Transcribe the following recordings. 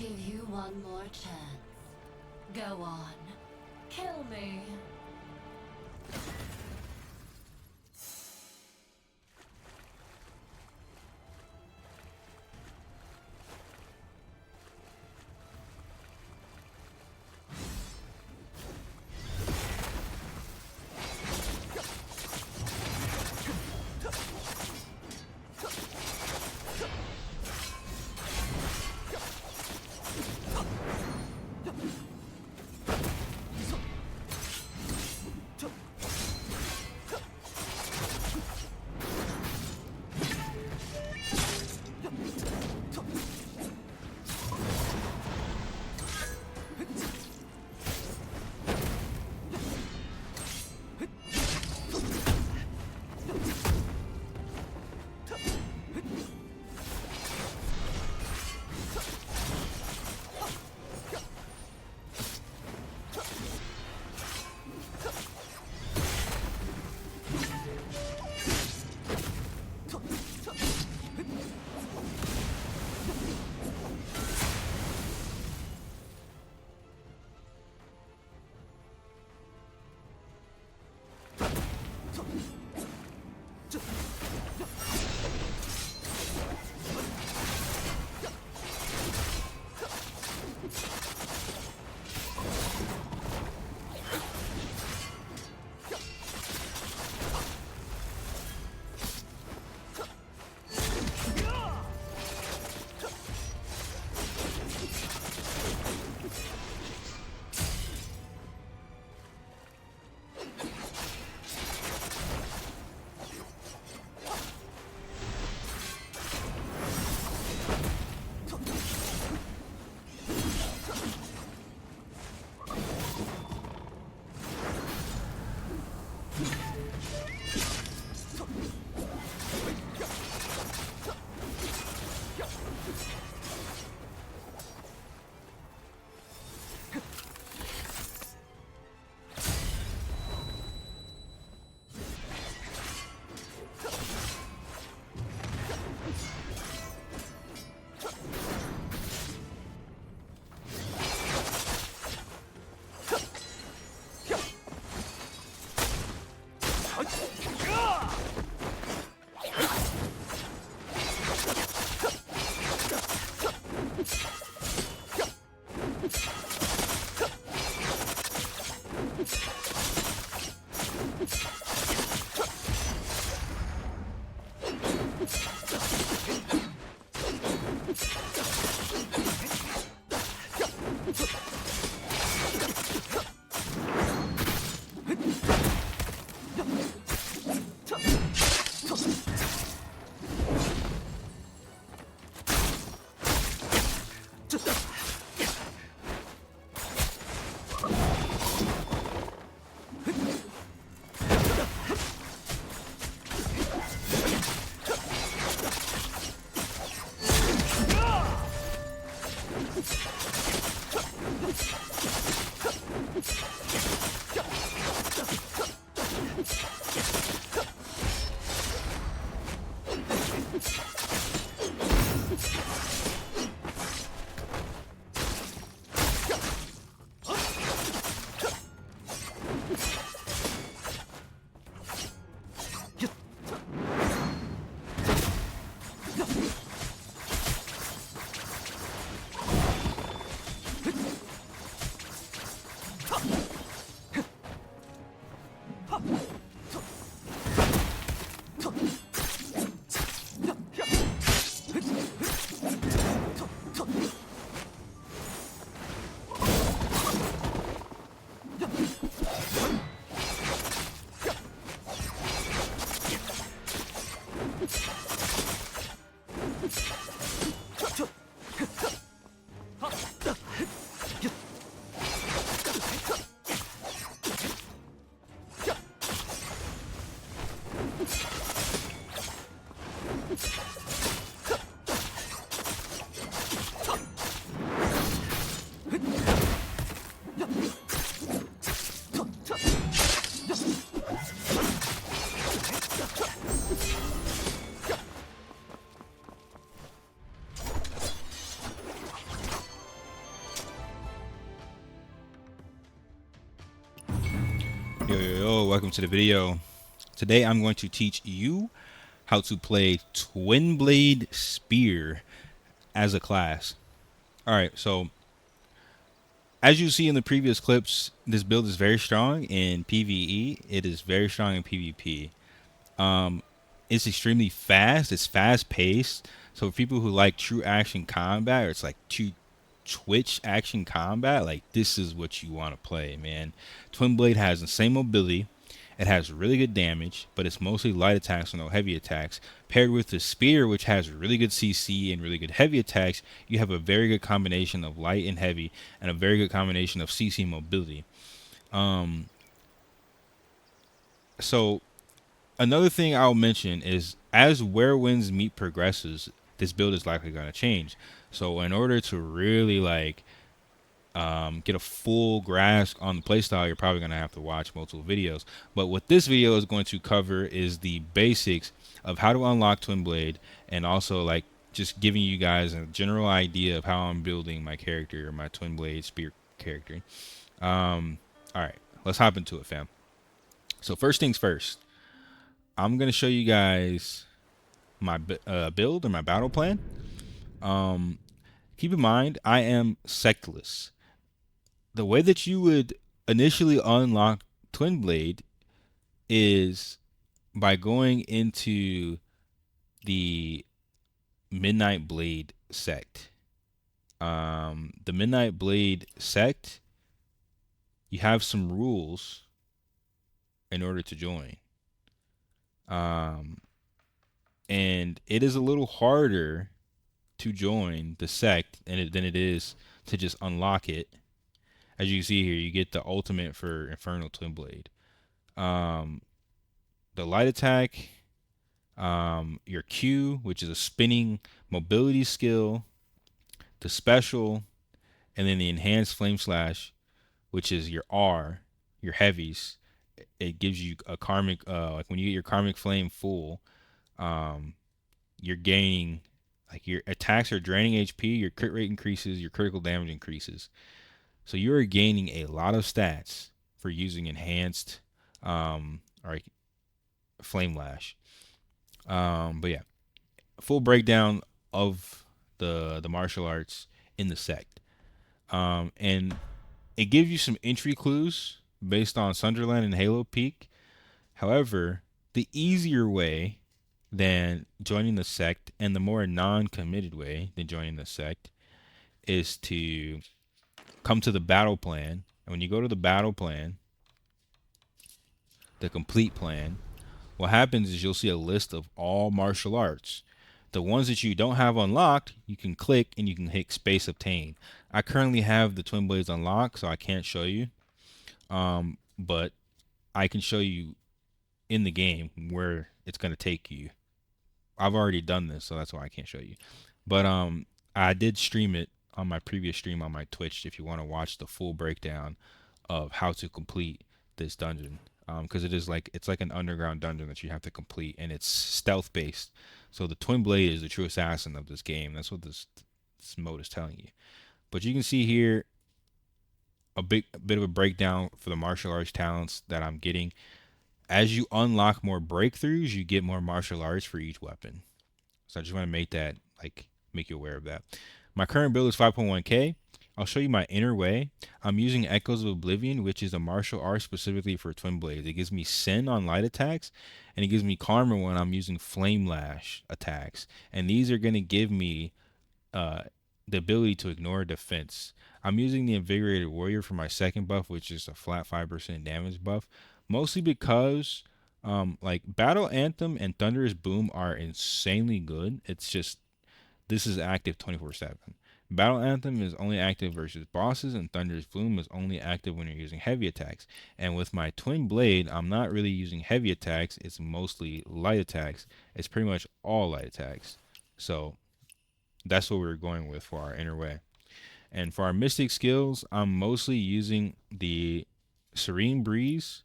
give you one more chance. Go on. Kill me. Hello, welcome to the video. Today I'm going to teach you how to play Twinblade Spear as a class. Alright, so as you see in the previous clips, this build is very strong in PVE. It is very strong in PvP. It's extremely fast. It's fast paced. So for people who like true action combat, or it's like true Twitch action combat, like this is what you want to play, man. Twinblade has the same mobility. It has really good damage, but it's mostly light attacks and no heavy attacks. Paired with the spear, which has really good CC and really good heavy attacks, you have a very good combination of light and heavy, and a very good combination of CC mobility. So another thing I'll mention is as Werewind's meat progresses, this build is likely going to change. So in order to really get a full grasp on the playstyle, you're probably going to have to watch multiple videos. But what this video is going to cover is the basics of how to unlock Twinblade, and also like just giving you guys a general idea of how I'm building my character, my Twinblade spear character. All right, let's hop into it, fam. So first things first, I'm going to show you guys my build or my battle plan. Keep in mind, I am sectless. The way that you would initially unlock Twinblade is by going into the Midnight Blade sect. The Midnight Blade sect, you have some rules in order to join. And it is a little harder to join the sect than it is to just unlock it. As you can see here, you get the ultimate for Infernal Twinblade. The light attack, your Q, which is a spinning mobility skill, the special, and then the enhanced flame slash, which is your R, your heavies. It gives you a karmic, like when you get your karmic flame full, you're gaining, like your attacks are draining HP, your crit rate increases, your critical damage increases. So you are gaining a lot of stats for using enhanced, or flame lash. But yeah, full breakdown of the martial arts in the sect. And it gives you some entry clues based on Sunderland and Halo Peak. However, the easier way than joining the sect, and the more non-committed way than joining the sect, is to come to the battle plan. And when you go to the battle plan, the complete plan, what happens is you'll see a list of all martial arts. The ones that you don't have unlocked, you can click and you can hit space obtain. I currently have the Twinblades unlocked, so I can't show you. But I can show you in the game where it's going to take you. I've already done this, so that's why I can't show you. But I did stream it on my previous stream on my Twitch if you want to watch the full breakdown of how to complete this dungeon. Because it's like an underground dungeon that you have to complete, and it's stealth based. So the Twinblade is the true assassin of this game. That's what this mode is telling you. But you can see here a bit of a breakdown for the martial arts talents that I'm getting. As you unlock more breakthroughs, you get more martial arts for each weapon. So I just want to make you aware of that. My current build is 5.1k. I'll show you my inner way. I'm using Echoes of Oblivion, which is a martial art specifically for Twinblades. It gives me Sin on light attacks, and it gives me Karma when I'm using Flame Lash attacks. And these are going to give me the ability to ignore defense. I'm using the Invigorated Warrior for my second buff, which is a flat 5% damage buff, mostly because like Battle Anthem and Thunderous Boom are insanely good. It's just this is active 24/7. Battle Anthem is only active versus bosses, and Thunderous Boom is only active when you're using heavy attacks. And with my Twin Blade, I'm not really using heavy attacks. It's mostly light attacks. It's pretty much all light attacks. So that's what we're going with for our inner way. And for our mystic skills, I'm mostly using the Serene Breeze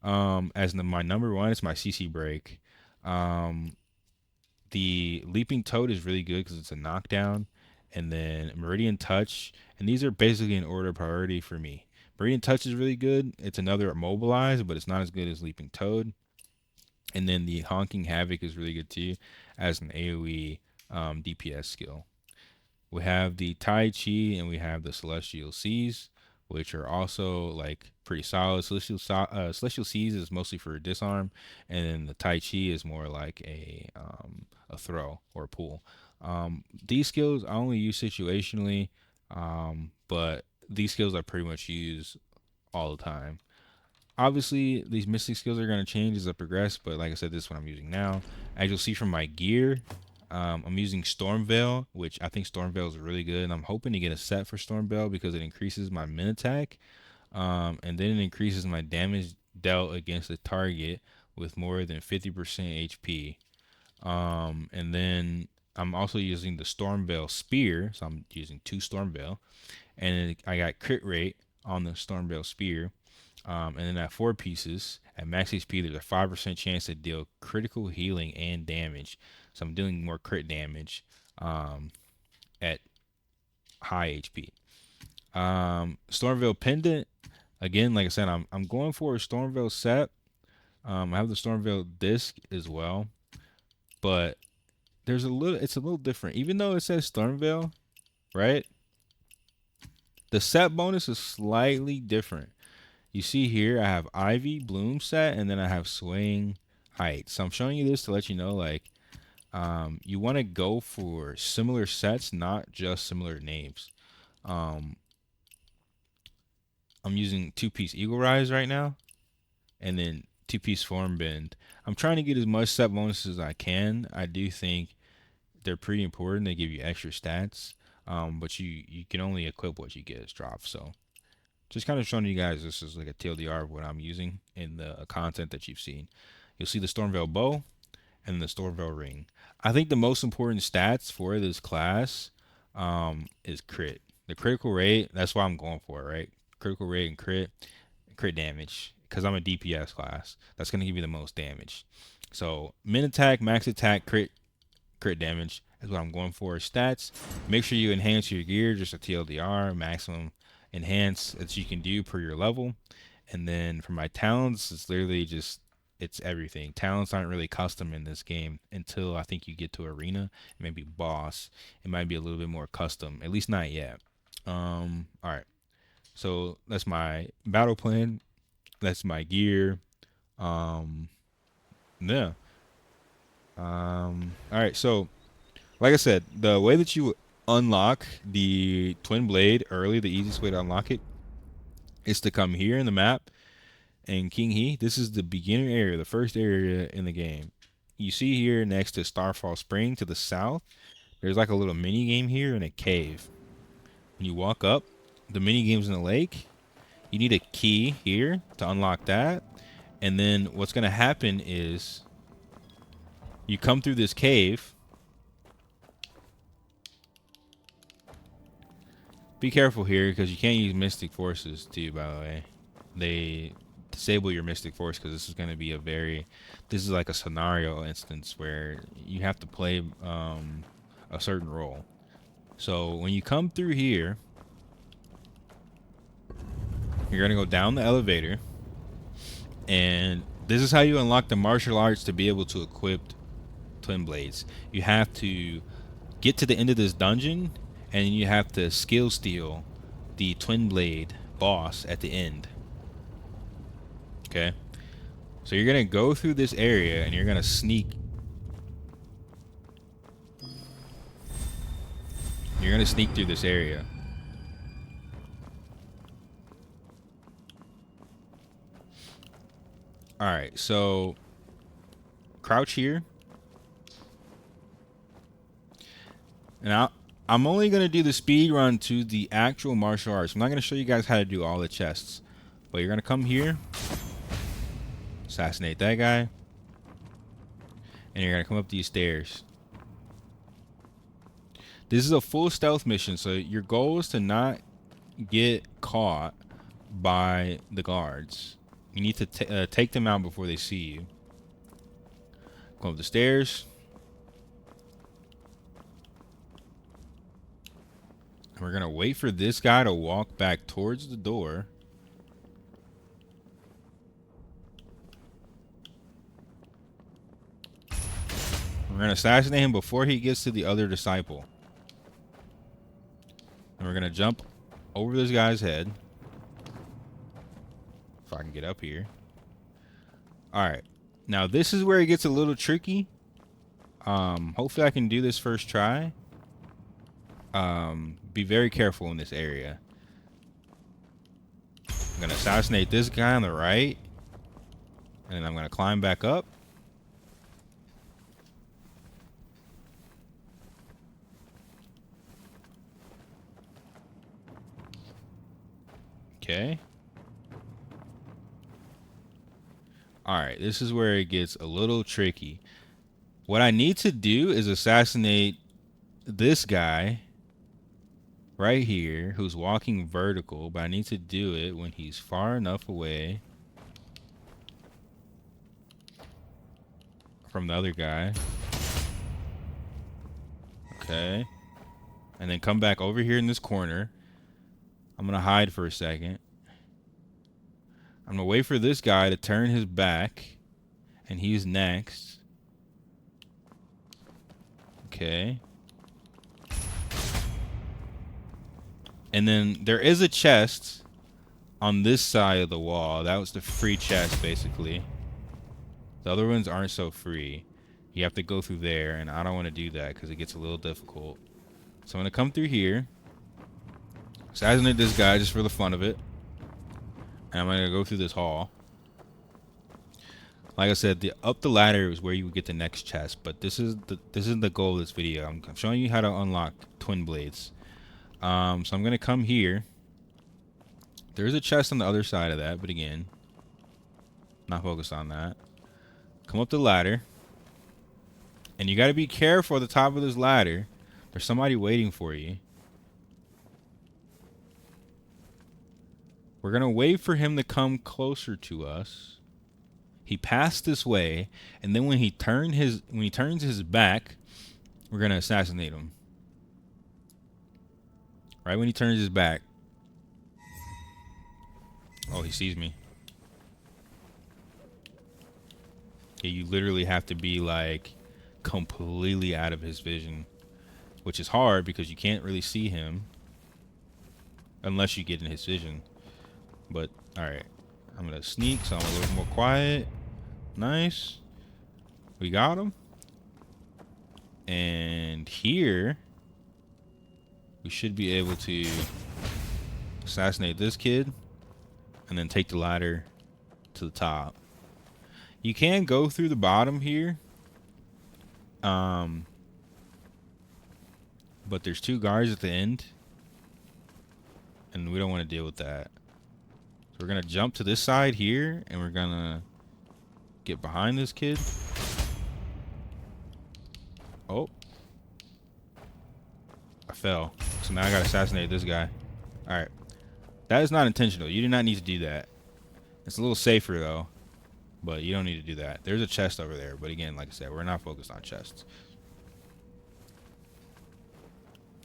as my number one. It's my CC break. The Leaping Toad is really good because it's a knockdown, and then Meridian Touch, and these are basically in order of priority for me. Radiant Touch is really good. It's another immobilize, but it's not as good as Leaping Toad. And then the Honking Havoc is really good too as an AoE DPS skill. We have the Tai Chi and we have the Celestial Seas, which are also like pretty solid. Celestial Seas is mostly for disarm, and then the Tai Chi is more like a throw or a pull. These skills I only use situationally, but these skills I pretty much use all the time. Obviously, these mystic skills are going to change as I progress, but like I said, this is what I'm using now. As you'll see from my gear, I'm using Storm Veil, which I think Storm Veil is really good, and I'm hoping to get a set for Storm Veil because it increases my min attack, and then it increases my damage dealt against a target with more than 50% HP. And then I'm also using the Storm Veil Spear, so I'm using 2 Storm Veil, and I got crit rate on the Storm Veil Spear. And then at 4 pieces, at max HP, there's a 5% chance to deal critical healing and damage. So I'm doing more crit damage at high HP. Stormveil Pendant, again, like I said, I'm going for a Stormveil set. I have the Stormveil disc as well, but it's a little different. Even though it says Stormveil, right? The set bonus is slightly different. You see here, I have Ivy Bloom set, and then I have Swaying Height. So I'm showing you this to let you know, like, you want to go for similar sets, not just similar names. I'm using 2-piece Eagle Rise right now, and then 2-piece Form Bend. I'm trying to get as much set bonuses as I can. I do think they're pretty important. They give you extra stats, but you can only equip what you get as drops. So just kind of showing you guys this is like a TLDR of what I'm using in the content that you've seen. You'll see the Stormveil Bow and the Stormveil Ring. I think the most important stats for this class is crit. The critical rate, that's why I'm going for it, right? Critical rate and crit damage, because I'm a DPS class. That's going to give you the most damage. So min attack, max attack, crit damage is what I'm going for. Stats, make sure you enhance your gear, just a TLDR, maximum enhance that you can do per your level. And then for my talents, it's literally just, it's everything. Talents aren't really custom in this game until I think you get to arena, maybe boss. It might be a little bit more custom, at least not yet. All right, so that's my battle plan, that's my gear. Yeah. All right, so like I said, the way that you unlock the Twin Blade early, the easiest way to unlock it is to come here in the map, and Qianye, this is the beginner area, the first area in the game. You see here next to Starfall Spring to the south, there's like a little mini game here in a cave. When you walk up, the mini game's in the lake. You need a key here to unlock that. And then what's going to happen is you come through this cave. Be careful here because you can't use Mystic Forces too, by the way. They disable your Mystic Force because this is going to be this is like a scenario instance where you have to play a certain role. So when you come through here, you're going to go down the elevator, and this is how you unlock the martial arts to be able to equip Twin Blades. You have to get to the end of this dungeon, and you have to skill steal the Twin Blade boss at the end. Okay, so you're gonna go through this area and you're gonna sneak. You're gonna sneak through this area. All right, so crouch here, and I'm only gonna do the speed run to the actual martial arts. I'm not gonna show you guys how to do all the chests, but you're gonna come here, assassinate that guy, and you're gonna come up these stairs. This is a full stealth mission, so your goal is to not get caught by the guards. You need to take them out before they see you. Go up the stairs. We're gonna wait for this guy to walk back towards the door. We're gonna assassinate him before he gets to the other disciple. And we're gonna jump over this guy's head. If I can get up here. Alright. Now this is where it gets a little tricky. Hopefully I can do this first try. Be very careful in this area. I'm gonna assassinate this guy on the right. And then I'm gonna climb back up. Okay. Alright, this is where it gets a little tricky. What I need to do is assassinate this guy right here who's walking vertical, but I need to do it when he's far enough away from the other guy. Okay. And then come back over here in this corner. I'm going to hide for a second. I'm going to wait for this guy to turn his back. And he's next. Okay. And then there is a chest on this side of the wall. That was the free chest, basically. The other ones aren't so free. You have to go through there, and I don't want to do that because it gets a little difficult. So I'm going to come through here. Assassinate this guy just for the fun of it. And I'm going to go through this hall. Like I said, up the ladder is where you would get the next chest, but this is the goal of this video. I'm showing you how to unlock twin blades. So I'm going to come here. There's a chest on the other side of that, but again, not focused on that. Come up the ladder. And you got to be careful at the top of this ladder. There's somebody waiting for you. We're going to wait for him to come closer to us. He passed this way, and then when he turns his back, we're going to assassinate him. Right when he turns his back. Oh, he sees me. Yeah, you literally have to be like completely out of his vision, which is hard because you can't really see him unless you get in his vision. But all right, I'm gonna sneak, so I'm a little more quiet. Nice, we got him. And here we should be able to assassinate this kid and then take the ladder to the top. You can go through the bottom here. But there's two guards at the end. And we don't want to deal with that. So we're going to jump to this side here. And we're going to get behind this kid. Oh. I fell. So now I got to assassinate this guy. Alright. That is not intentional. You do not need to do that. It's a little safer though. But you don't need to do that. There's a chest over there. But again, like I said, we're not focused on chests.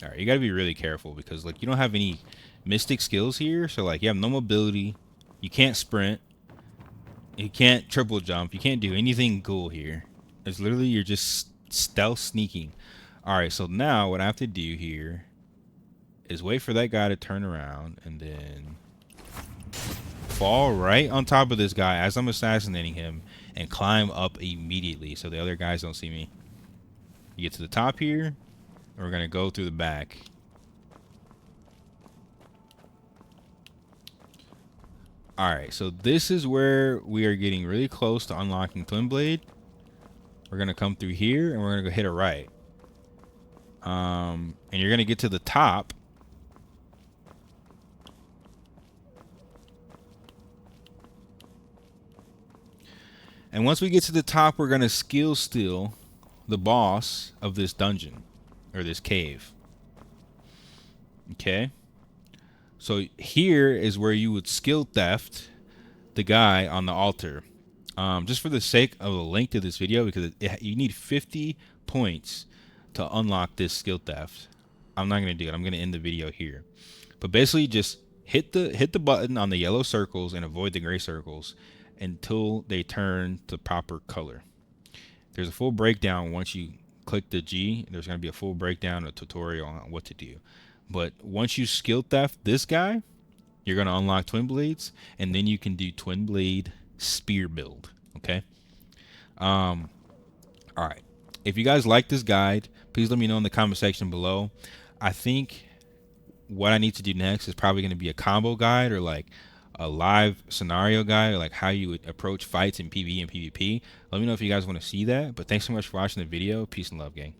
Alright, you gotta be really careful because like you don't have any mystic skills here. So like you have no mobility. You can't sprint. You can't triple jump. You can't do anything cool here. It's literally you're just stealth sneaking. Alright, so now what I have to do here is wait for that guy to turn around and then fall right on top of this guy as I'm assassinating him and climb up immediately so the other guys don't see me. You get to the top here, and we're going to go through the back. Alright, so this is where we are getting really close to unlocking Twinblade. We're going to come through here, and we're going to go hit a right. And you're going to get to the top. And once we get to the top, we're going to skill steal the boss of this dungeon or this cave. Okay. So here is where you would skill theft the guy on the altar. Just for the sake of the link to this video, because you need 50 points to unlock this skill theft. I'm not going to do it. I'm going to end the video here. But basically just hit the button on the yellow circles and avoid the gray circles until they turn to proper color. There's a full breakdown once you click the G. There's going to be a full breakdown, a tutorial on what to do. But once you skill theft this guy, you're going to unlock twin blades, and then you can do twin blade spear build. Okay. All right. If you guys like this guide, please let me know in the comment section below. I think what I need to do next is probably going to be a combo guide, or like a live scenario guide, or like how you would approach fights in PvE and PvP. Let me know if you guys want to see that. But thanks so much for watching the video. Peace and love, gang.